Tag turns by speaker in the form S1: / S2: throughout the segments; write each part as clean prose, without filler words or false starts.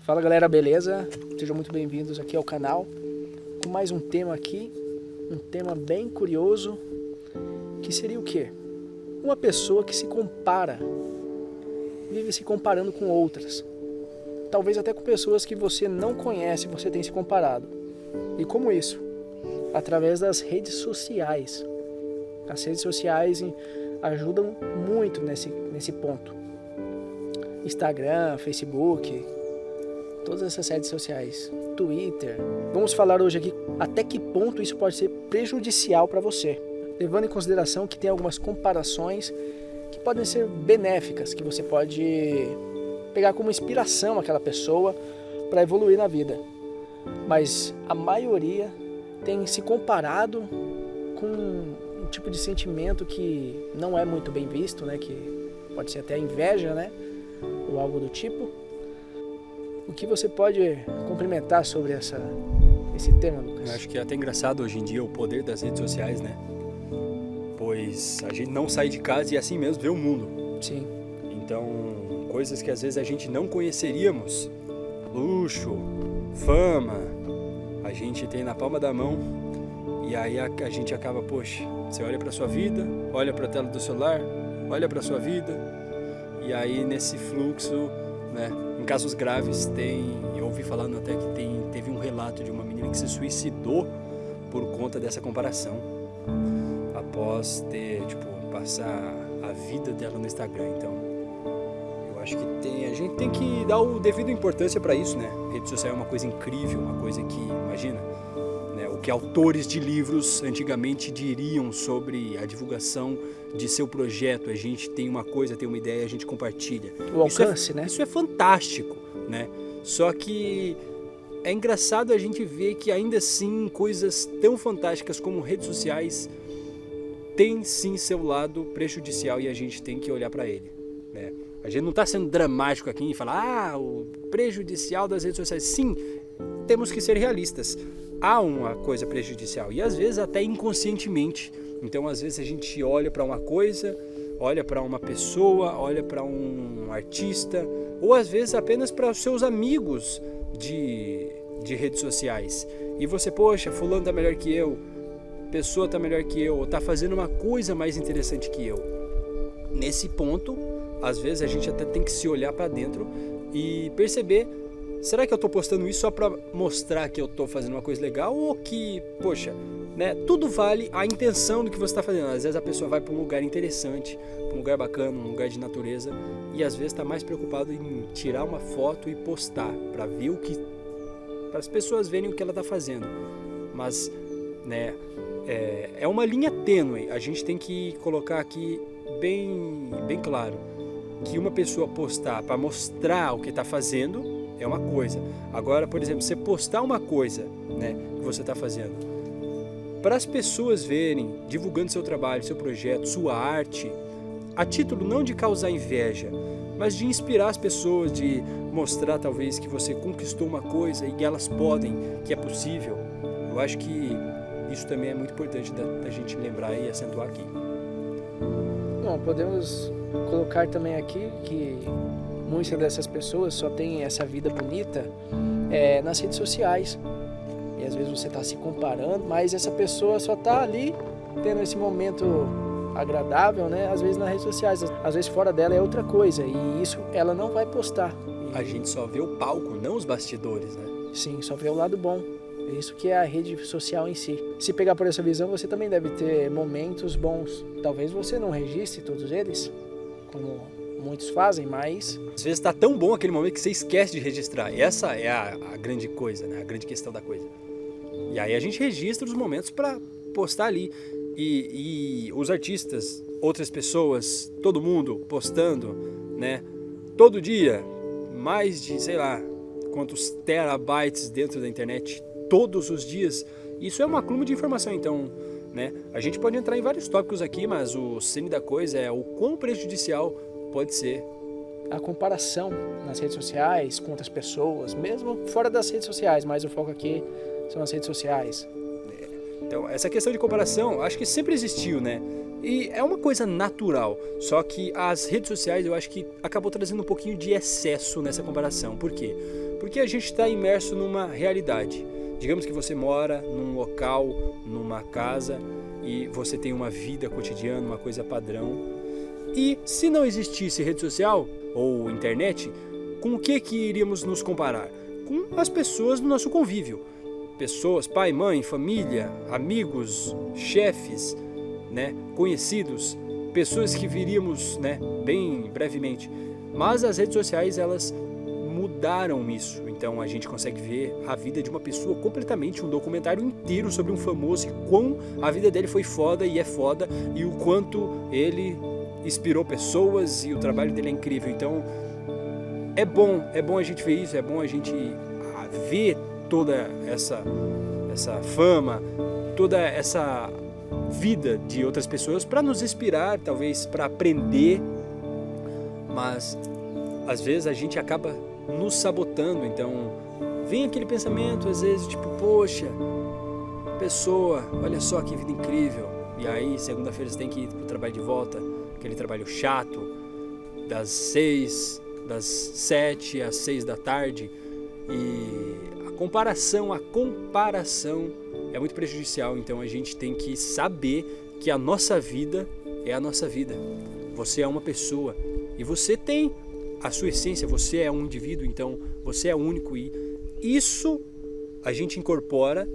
S1: Fala galera, beleza? Sejam muito bem-vindos aqui ao canal com mais um tema aqui, um tema bem curioso, que seria o quê? Uma pessoa que se compara, vive se comparando com outras, talvez até com pessoas que você não conhece, você tem se comparado. E como isso? Através das redes sociais. As redes sociais ajudam muito nesse ponto. Instagram, Facebook, todas essas redes sociais, Twitter. Vamos falar hoje aqui até que ponto isso pode ser prejudicial para você, levando em consideração que tem algumas comparações que podem ser benéficas, que você pode pegar como inspiração aquela pessoa para evoluir na vida. Mas a maioria tem se comparado com um tipo de sentimento que não é muito bem visto, né? Que pode ser até inveja, né? Ou algo do tipo. O que você pode complementar sobre esse tema, Lucas?
S2: Eu acho que é até engraçado hoje em dia o poder das redes sociais, né? Pois a gente não sai de casa e assim mesmo vê o mundo.
S1: Sim.
S2: Então, coisas que às vezes a gente não conheceríamos, luxo, fama, a gente tem na palma da mão e aí a gente acaba, poxa, você olha para sua vida, olha para a tela do celular, olha para sua vida e aí nesse fluxo, né? Em casos graves eu ouvi falando até que teve um relato de uma menina que se suicidou por conta dessa comparação, após ter, passar a vida dela no Instagram. Então, eu acho que a gente tem que dar o devido importância para isso, né? Rede social é uma coisa incrível, uma coisa que, imagina, né, o que autores de livros antigamente diriam sobre a divulgação de seu projeto. A gente tem uma coisa, tem uma ideia, a gente compartilha.
S1: O alcance, né?
S2: Isso é fantástico, né? Só que é engraçado a gente ver que ainda assim coisas tão fantásticas como redes sociais têm sim seu lado prejudicial e a gente tem que olhar para ele, né? A gente não está sendo dramático aqui e falar, o prejudicial das redes sociais. Sim, temos que ser realistas. Há uma coisa prejudicial e às vezes até inconscientemente. Então às vezes a gente olha para uma coisa, olha para uma pessoa, olha para um artista ou às vezes apenas para os seus amigos de redes sociais. E você, poxa, fulano tá melhor que eu, pessoa tá melhor que eu, ou tá fazendo uma coisa mais interessante que eu. Nesse ponto, às vezes a gente até tem que se olhar para dentro e perceber, será que eu tô postando isso só para mostrar que eu tô fazendo uma coisa legal ou que, poxa, né, tudo vale a intenção do que você está fazendo. Às vezes a pessoa vai para um lugar interessante, para um lugar bacana, um lugar de natureza e às vezes está mais preocupado em tirar uma foto e postar para ver para as pessoas verem o que ela está fazendo. Mas, né, é uma linha tênue. A gente tem que colocar aqui bem claro que uma pessoa postar para mostrar o que está fazendo é uma coisa. Agora, por exemplo, você postar uma coisa, né, que você está fazendo para as pessoas verem, divulgando seu trabalho, seu projeto, sua arte, a título não de causar inveja, mas de inspirar as pessoas, de mostrar talvez que você conquistou uma coisa e que elas podem, que é possível. Eu acho que isso também é muito importante da gente lembrar e acentuar aqui.
S1: Bom, podemos colocar também aqui que muitas dessas pessoas só têm essa vida bonita nas redes sociais. E às vezes você está se comparando, mas essa pessoa só está ali tendo esse momento agradável, né? Às vezes nas redes sociais, às vezes fora dela é outra coisa e isso ela não vai postar.
S2: A gente só vê o palco, não os bastidores, né?
S1: Sim, só vê o lado bom. É isso que é a rede social em si. Se pegar por essa visão, você também deve ter momentos bons. Talvez você não registre todos eles, como muitos fazem, mas
S2: às vezes está tão bom aquele momento que você esquece de registrar. Essa é a grande coisa, né? A grande questão da coisa. E aí a gente registra os momentos para postar ali. E os artistas, outras pessoas, todo mundo postando, né? Todo dia, mais de, sei lá, quantos terabytes dentro da internet, todos os dias. Isso é um acúmulo de informação, então, né? A gente pode entrar em vários tópicos aqui, mas o cerne da coisa é o quão prejudicial pode ser
S1: a comparação nas redes sociais com outras pessoas, mesmo fora das redes sociais, mas o foco aqui são as redes sociais.
S2: Então, essa questão de comparação, acho que sempre existiu, né? E é uma coisa natural, só que as redes sociais eu acho que acabou trazendo um pouquinho de excesso nessa comparação. Por quê? Porque a gente está imerso numa realidade. Digamos que você mora num local, numa casa, e você tem uma vida cotidiana, uma coisa padrão. E se não existisse rede social ou internet, com o que iríamos nos comparar? Com as pessoas do nosso convívio. Pessoas, pai, mãe, família, amigos, chefes, né, conhecidos, pessoas que viríamos, né, bem brevemente. Mas as redes sociais, elas mudaram isso. Então a gente consegue ver a vida de uma pessoa completamente, um documentário inteiro sobre um famoso e quão a vida dele foi foda e é foda, e o quanto ele inspirou pessoas e o trabalho dele é incrível. Então é bom a gente ver isso, é bom a gente ver toda essa fama, toda essa vida de outras pessoas para nos inspirar, talvez para aprender, mas às vezes a gente acaba nos sabotando. Então vem aquele pensamento às vezes tipo, poxa, pessoa, olha só que vida incrível, e aí segunda-feira você tem que ir pro trabalho de volta, aquele trabalho chato, das 7 às 6 da tarde, e a comparação é muito prejudicial. Então a gente tem que saber que a nossa vida é a nossa vida. Você é uma pessoa e você tem a sua essência, você é um indivíduo, então você é único, e isso a gente incorpora.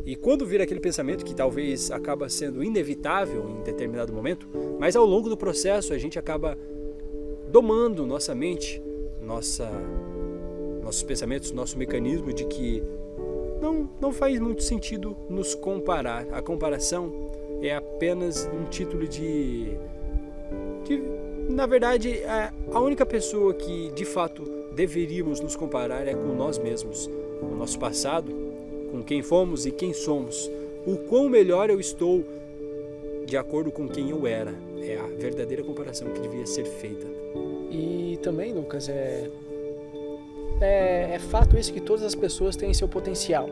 S2: E quando vira aquele pensamento que talvez acaba sendo inevitável em determinado momento, mas ao longo do processo a gente acaba domando nossa mente, nossos pensamentos, nosso mecanismo de que não faz muito sentido nos comparar. A comparação é apenas um título de na verdade, a única pessoa que de fato deveríamos nos comparar é com nós mesmos, com o nosso passado, com quem fomos e quem somos. O quão melhor eu estou de acordo com quem eu era. É a verdadeira comparação que devia ser feita.
S1: E também, Lucas, é fato isso que todas as pessoas têm seu potencial,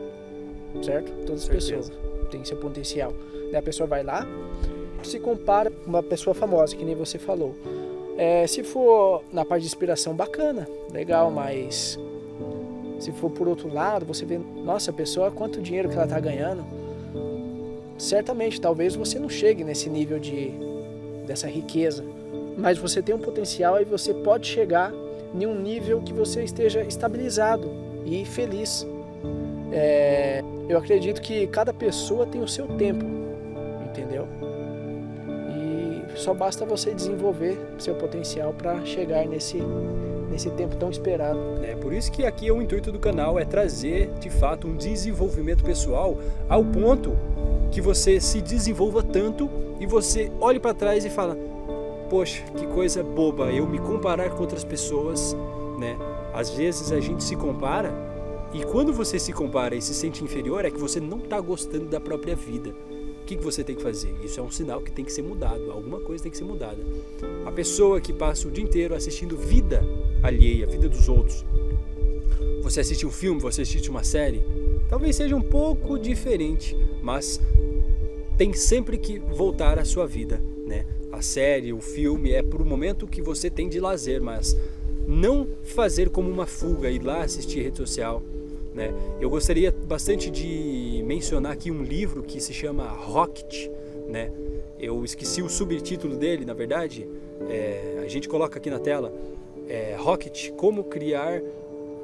S1: certo? Todas as pessoas têm seu potencial. Daí a pessoa vai lá, se compara com uma pessoa famosa, que nem você falou. Se for na parte de inspiração, bacana, legal, mas se for por outro lado, você vê, nossa, a pessoa, quanto dinheiro que ela está ganhando, certamente, talvez você não chegue nesse nível dessa riqueza, mas você tem um potencial e você pode chegar em um nível que você esteja estabilizado e feliz. Eu acredito que cada pessoa tem o seu tempo, entendeu? E só basta você desenvolver seu potencial para chegar nesse tempo tão esperado.
S2: É por isso que aqui o intuito do canal é trazer, de fato, um desenvolvimento pessoal ao ponto que você se desenvolva tanto e você olhe para trás e fala, poxa, que coisa boba, eu me comparar com outras pessoas, né? Às vezes a gente se compara, e quando você se compara e se sente inferior, é que você não está gostando da própria vida. O que você tem que fazer? Isso é um sinal que tem que ser mudado, alguma coisa tem que ser mudada. A pessoa que passa o dia inteiro assistindo vida alheia, vida dos outros, você assiste um filme, você assiste uma série, talvez seja um pouco diferente, mas tem sempre que voltar à sua vida, né? A série, o filme é para o momento que você tem de lazer, mas não fazer como uma fuga, ir lá assistir rede social, né? Eu gostaria bastante de mencionar aqui um livro que se chama Rocket, né? Eu esqueci o subtítulo dele, na verdade, a gente coloca aqui na tela, Rocket, como criar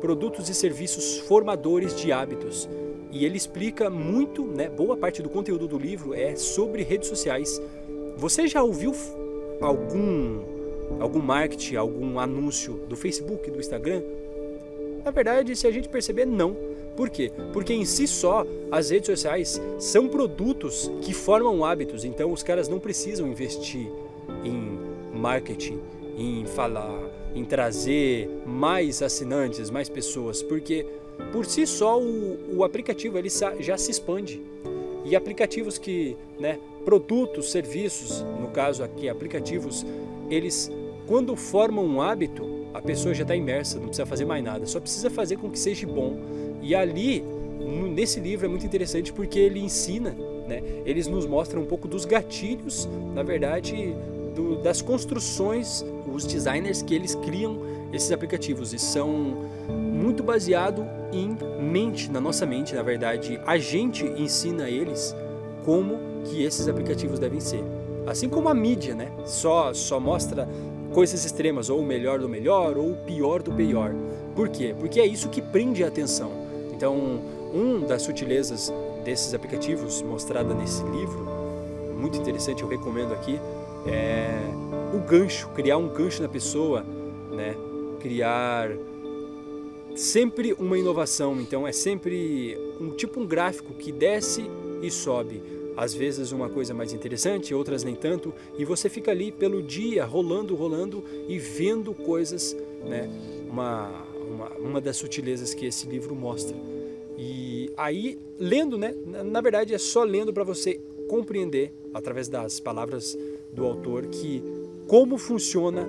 S2: produtos e serviços formadores de hábitos. E ele explica muito, né? Boa parte do conteúdo do livro é sobre redes sociais. Você já ouviu algum marketing, algum anúncio do Facebook, do Instagram? Na verdade, se a gente perceber, não. Por quê? Porque em si só, as redes sociais são produtos que formam hábitos. Então, os caras não precisam investir em marketing, em falar, em trazer mais assinantes, mais pessoas. Porque, por si só, o aplicativo ele já se expande. E aplicativos que, né, produtos, serviços, no caso aqui aplicativos, eles, quando formam um hábito, a pessoa já está imersa, não precisa fazer mais nada, só precisa fazer com que seja bom. E ali, nesse livro é muito interessante porque ele ensina, né, eles nos mostram um pouco dos gatilhos, na verdade, das construções, os designers que eles criam esses aplicativos. E são muito baseado em mente, na nossa mente, na verdade. A gente ensina eles como que esses aplicativos devem ser. Assim como a mídia, né? Só mostra coisas extremas, ou o melhor do melhor, ou o pior do pior. Por quê? Porque é isso que prende a atenção. Então, uma das sutilezas desses aplicativos, mostrada nesse livro, muito interessante, eu recomendo aqui, é o gancho, criar um gancho na pessoa, né? Criar sempre uma inovação. Então, é sempre um gráfico que desce e sobe. Às vezes uma coisa mais interessante, outras nem tanto, e você fica ali pelo dia rolando e vendo coisas, né? Uma das sutilezas que esse livro mostra. E aí, lendo, né? Na verdade é só lendo para você compreender, através das palavras do autor, que como funciona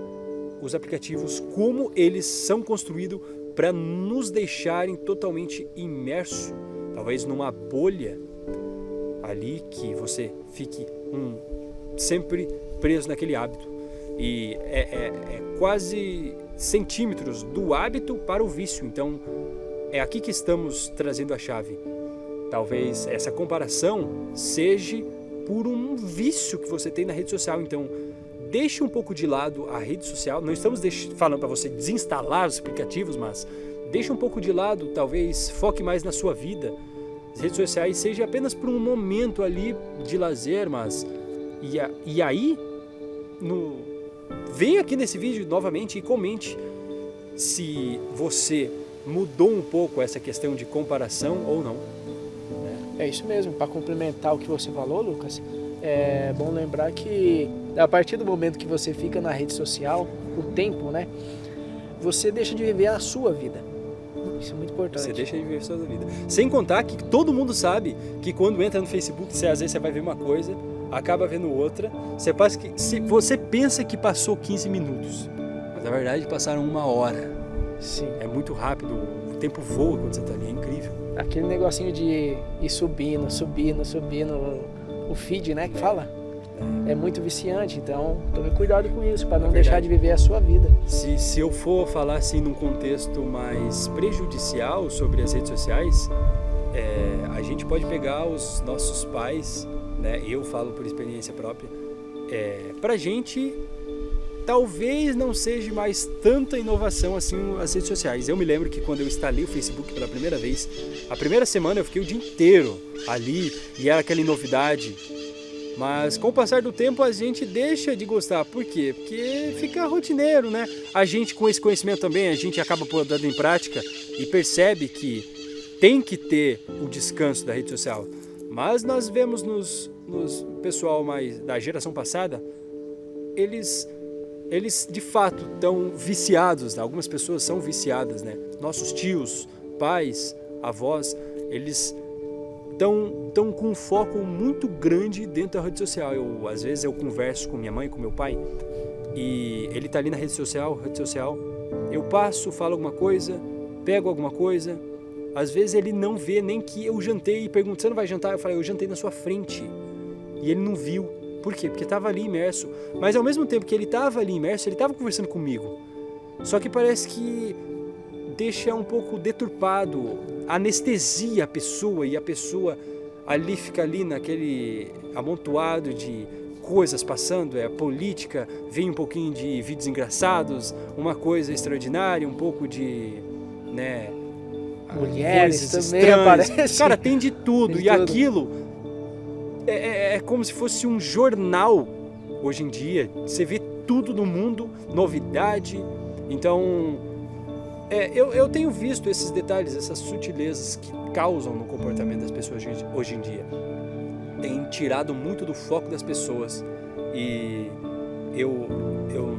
S2: os aplicativos, como eles são construídos para nos deixarem totalmente imersos, talvez numa bolha ali, que você fique sempre preso naquele hábito. E é quase centímetros do hábito para o vício. Então é aqui que estamos trazendo a chave. Talvez essa comparação seja por um vício que você tem na rede social. Então deixe um pouco de lado a rede social. Não estamos falando para você desinstalar os aplicativos, mas deixe um pouco de lado, talvez foque mais na sua vida. As redes sociais seja apenas por um momento ali de lazer, mas e aí vem aqui nesse vídeo novamente e comente se você mudou um pouco essa questão de comparação ou não.
S1: É isso mesmo. Para complementar o que você falou, Lucas, é bom lembrar que a partir do momento que você fica na rede social, o tempo, né, você deixa de viver a sua vida. Isso é muito importante.
S2: Você deixa de viver a sua vida. Sem contar que todo mundo sabe que quando entra no Facebook, às vezes você vai ver uma coisa, acaba vendo outra. Você pensa que passou 15 minutos, mas na verdade passaram 1 hora.
S1: Sim. É
S2: muito rápido, o tempo voa quando você está ali, é incrível.
S1: Aquele negocinho de ir subindo o feed, né, que fala? É muito viciante, então tome cuidado com isso, para não deixar de viver a sua vida.
S2: Se eu for falar assim num contexto mais prejudicial sobre as redes sociais, a gente pode pegar os nossos pais, né? Eu falo por experiência própria, pra gente talvez não seja mais tanta inovação assim as redes sociais. Eu me lembro que quando eu instalei o Facebook pela primeira vez, a primeira semana eu fiquei o dia inteiro ali e era aquela novidade. Mas com o passar do tempo a gente deixa de gostar. Por quê? Porque fica rotineiro, né? A gente com esse conhecimento também, a gente acaba dando em prática e percebe que tem que ter o descanso da rede social. Mas nós vemos nos pessoal mais da geração passada, eles de fato estão viciados, né? Algumas pessoas são viciadas, né? Nossos tios, pais, avós, eles estão com um foco muito grande dentro da rede social. Às vezes eu converso com minha mãe, com meu pai, e ele está ali na rede social, eu passo, falo alguma coisa, pego alguma coisa, às vezes ele não vê nem que eu jantei e pergunta, você não vai jantar? Eu falei, eu jantei na sua frente, e ele não viu. Por quê? Porque estava ali imerso, mas ao mesmo tempo que ele estava ali imerso, ele estava conversando comigo, só que parece que deixa um pouco deturpado, anestesia a pessoa, e a pessoa ali fica ali naquele amontoado de coisas passando, política, vem um pouquinho de vídeos engraçados, uma coisa extraordinária, um pouco de, né,
S1: mulheres também aparecem.
S2: Cara, tem de tudo, e aquilo é como se fosse um jornal hoje em dia, você vê tudo no mundo, novidade. Então eu tenho visto esses detalhes, essas sutilezas que causam no comportamento das pessoas hoje em dia. Tem tirado muito do foco das pessoas. E eu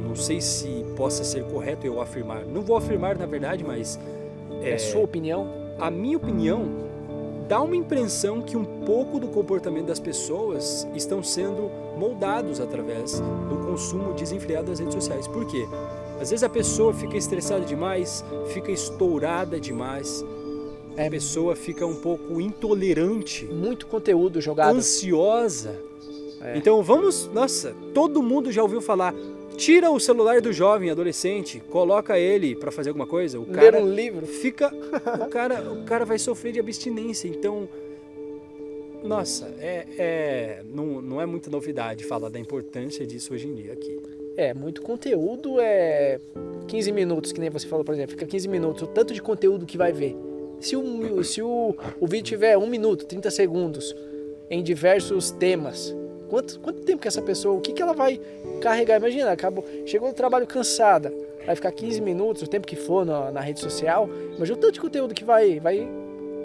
S2: não sei se possa ser correto eu afirmar. Não vou afirmar, na verdade, mas...
S1: É sua opinião?
S2: A minha opinião dá uma impressão que um pouco do comportamento das pessoas estão sendo moldados através do consumo desenfreado das redes sociais. Por quê? Às vezes a pessoa fica estressada demais, fica estourada demais, a pessoa fica um pouco intolerante.
S1: Muito conteúdo jogado.
S2: Ansiosa. Então nossa, todo mundo já ouviu falar Tira o celular do jovem, adolescente, coloca ele para fazer alguma coisa, o
S1: Ler
S2: cara
S1: um livro.
S2: o cara vai sofrer de abstinência. Então, nossa, não é muita novidade falar da importância disso hoje em dia aqui.
S1: Muito conteúdo, 15 minutos, que nem você falou, por exemplo, fica 15 minutos, o tanto de conteúdo que vai ver. Se o vídeo tiver 1 minuto, 30 segundos, em diversos temas, quanto tempo que essa pessoa, o que ela vai carregar? Imagina, chegou do trabalho cansada, vai ficar 15 minutos, o tempo que for na rede social, imagina o tanto de conteúdo que vai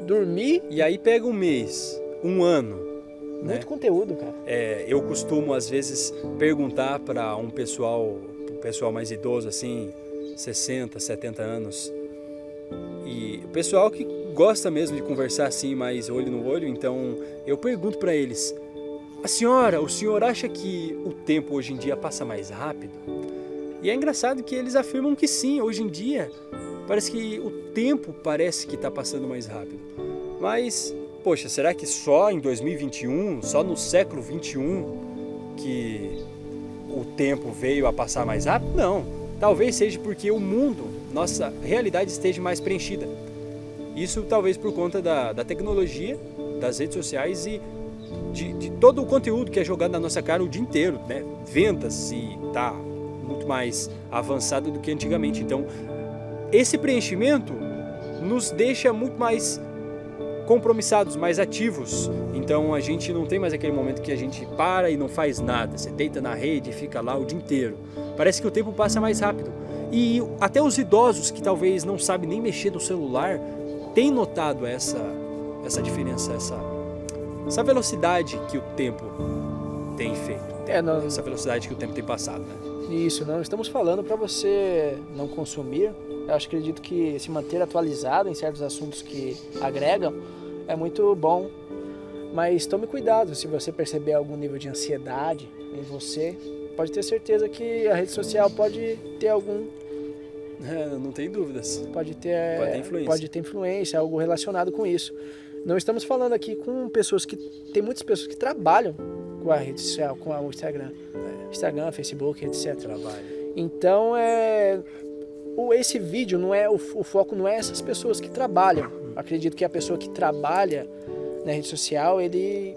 S1: dormir.
S2: E aí pega um mês, um ano.
S1: Muito conteúdo, cara.
S2: Eu costumo, às vezes, perguntar para um pessoal mais idoso, assim, 60, 70 anos, e o pessoal que gosta mesmo de conversar assim, mais olho no olho, então eu pergunto para eles: o senhor acha que o tempo hoje em dia passa mais rápido? E é engraçado que eles afirmam que sim, hoje em dia parece que o tempo parece que está passando mais rápido. Mas, poxa, será que só em 2021, só no século 21 que o tempo veio a passar mais rápido? Não, talvez seja porque o mundo, nossa realidade esteja mais preenchida. Isso talvez por conta da tecnologia, das redes sociais e de todo o conteúdo que é jogado na nossa cara o dia inteiro, né? Vendas, e tá muito mais avançado do que antigamente. Então, esse preenchimento nos deixa muito mais compromissados, mais ativos. Então, a gente não tem mais aquele momento que a gente para e não faz nada. Você deita na rede e fica lá o dia inteiro. Parece que o tempo passa mais rápido. E até os idosos que talvez não sabem nem mexer no celular têm notado essa diferença, essa velocidade que o tempo tem feito, essa velocidade que o tempo tem passado, né?
S1: Isso, não estamos falando para você não consumir. Eu acredito que se manter atualizado em certos assuntos que agregam é muito bom, mas tome cuidado. Se você perceber algum nível de ansiedade em você, pode ter certeza que a rede social pode ter
S2: não tem dúvidas.
S1: Pode ter influência, algo relacionado com isso. Não estamos falando aqui com pessoas tem muitas pessoas que trabalham com a rede social, com o Instagram, Facebook, etc. Então, esse vídeo não é o foco, não é essas pessoas que trabalham. Acredito que a pessoa que trabalha na rede social, ele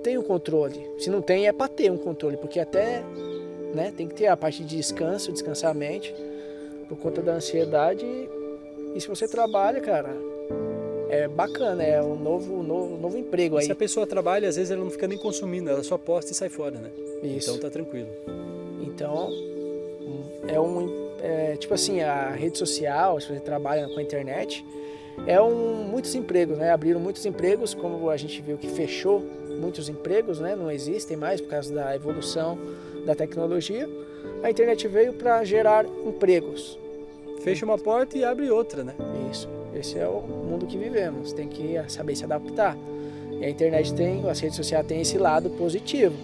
S1: tem o controle. Se não tem, é para ter um controle, porque até, né, tem que ter a parte de descansar a mente por conta da ansiedade. E se você trabalha, cara, é bacana, é um novo emprego aí.
S2: Se a pessoa trabalha, às vezes ela não fica nem consumindo, ela só posta e sai fora, né?
S1: Isso.
S2: Então tá tranquilo.
S1: Então, tipo assim, a rede social, se você trabalha com a internet, muitos empregos, né? Abriram muitos empregos, como a gente viu que fechou muitos empregos, né? Não existem mais por causa da evolução da tecnologia. A internet veio para gerar empregos.
S2: Fecha uma porta e abre outra, né?
S1: Isso. Esse é o mundo que vivemos. Tem que saber se adaptar. E a internet as redes sociais têm esse lado positivo.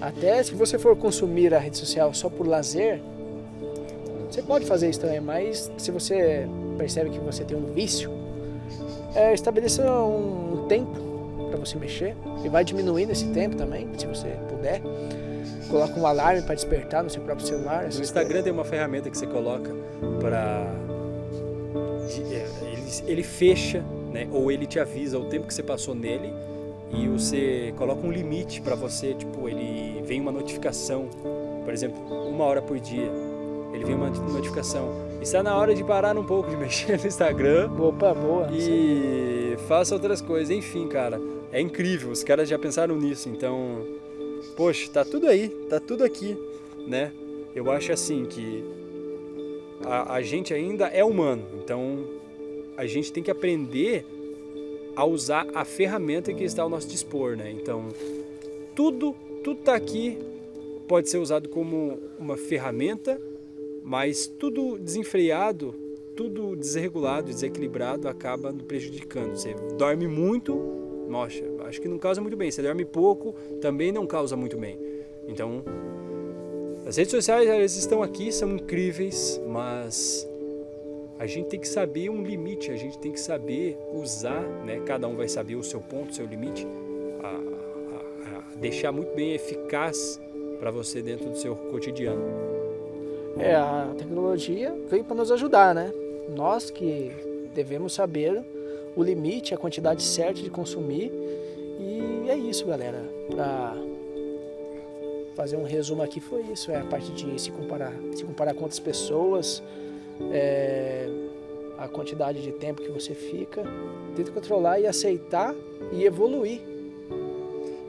S1: Até se você for consumir a rede social só por lazer, você pode fazer isso também, mas se você percebe que você tem um vício, estabeleça um tempo para você mexer e vai diminuindo esse tempo também, se você puder. Coloca um alarme para despertar no seu próprio celular.
S2: No Instagram tem uma ferramenta que você coloca para... Ele fecha, né? Ou ele te avisa o tempo que você passou nele e você coloca um limite para você, tipo, ele vem uma notificação, por exemplo, 1 hora por dia, ele vem uma notificação. Está na hora de parar um pouco de mexer no Instagram.
S1: Opa, boa.
S2: E faça outras coisas. Enfim, cara, é incrível, os caras já pensaram nisso, então... Poxa, tá tudo aí, tá tudo aqui, né? Eu acho assim que a gente ainda é humano, então a gente tem que aprender a usar a ferramenta que está ao nosso dispor, né? Então, tudo tá aqui, pode ser usado como uma ferramenta, mas tudo desenfreado, tudo desregulado, desequilibrado, acaba nos prejudicando. Você dorme muito, nossa, acho que não causa muito bem. Você dorme pouco, também não causa muito bem. Então, as redes sociais, elas estão aqui, são incríveis, mas a gente tem que saber um limite, a gente tem que saber usar, né? Cada um vai saber o seu ponto, o seu limite, a deixar muito bem eficaz para você dentro do seu cotidiano.
S1: A tecnologia veio para nos ajudar, né? Nós que devemos saber o limite, a quantidade certa de consumir. E é isso, galera. Para fazer um resumo aqui foi isso, a parte de se comparar com outras pessoas, a quantidade de tempo que você fica, tenta controlar e aceitar e evoluir.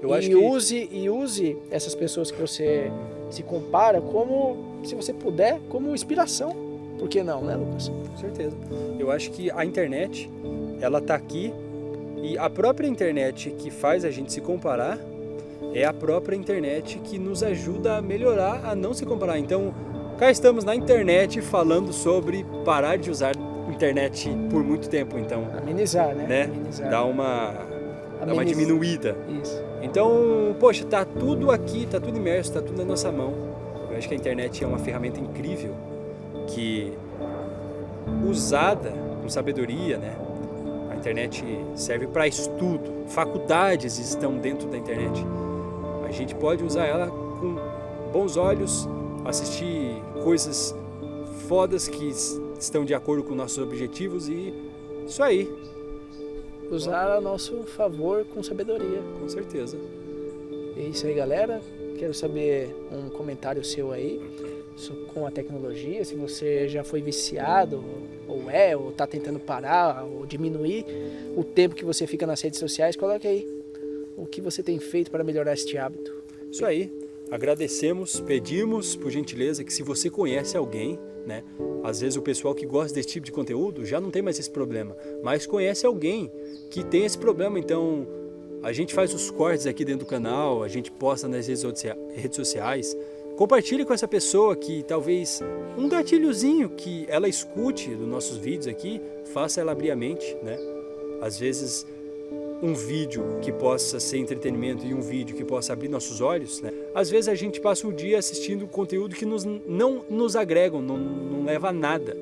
S1: Use essas pessoas que você se compara como, se você puder, como inspiração. Por que não, né, Lucas?
S2: Com certeza. Eu acho que a internet, ela tá aqui, e a própria internet que faz a gente se comparar é a própria internet que nos ajuda a melhorar, a não se comparar. Então, cá estamos na internet falando sobre parar de usar internet por muito tempo. Então,
S1: amenizar, né? Amenizar.
S2: Dá uma diminuída.
S1: Isso.
S2: Então, poxa, tá tudo aqui, tá tudo imerso, tá tudo na nossa mão. Eu acho que a internet é uma ferramenta incrível que, usada com sabedoria, né? A internet serve para estudo, faculdades estão dentro da internet. A gente pode usar ela com bons olhos, assistir coisas fodas que estão de acordo com nossos objetivos e isso aí.
S1: Usar a nosso favor com sabedoria.
S2: Com certeza.
S1: É isso aí, galera. Quero saber um comentário seu aí com a tecnologia, se você já foi viciado, ou está tentando parar, ou diminuir o tempo que você fica nas redes sociais. Coloque aí o que você tem feito para melhorar este hábito.
S2: Isso aí. Agradecemos, pedimos por gentileza que se você conhece alguém, né? Às vezes o pessoal que gosta desse tipo de conteúdo já não tem mais esse problema, mas conhece alguém que tem esse problema. Então a gente faz os cortes aqui dentro do canal, a gente posta nas redes sociais. Compartilhe com essa pessoa que talvez um gatilhozinho que ela escute dos nossos vídeos aqui, faça ela abrir a mente, né? Às vezes um vídeo que possa ser entretenimento e um vídeo que possa abrir nossos olhos, né? Às vezes a gente passa o dia assistindo conteúdo que não nos agregam, não leva a nada.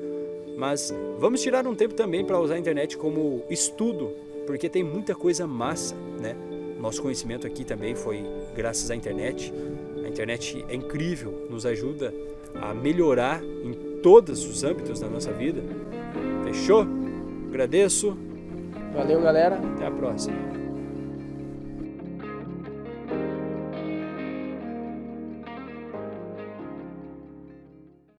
S2: Mas vamos tirar um tempo também para usar a internet como estudo, porque tem muita coisa massa, né? Nosso conhecimento aqui também foi graças à internet. A internet é incrível, nos ajuda a melhorar em todos os âmbitos da nossa vida. Fechou? Agradeço.
S1: Valeu, galera.
S2: Até a próxima.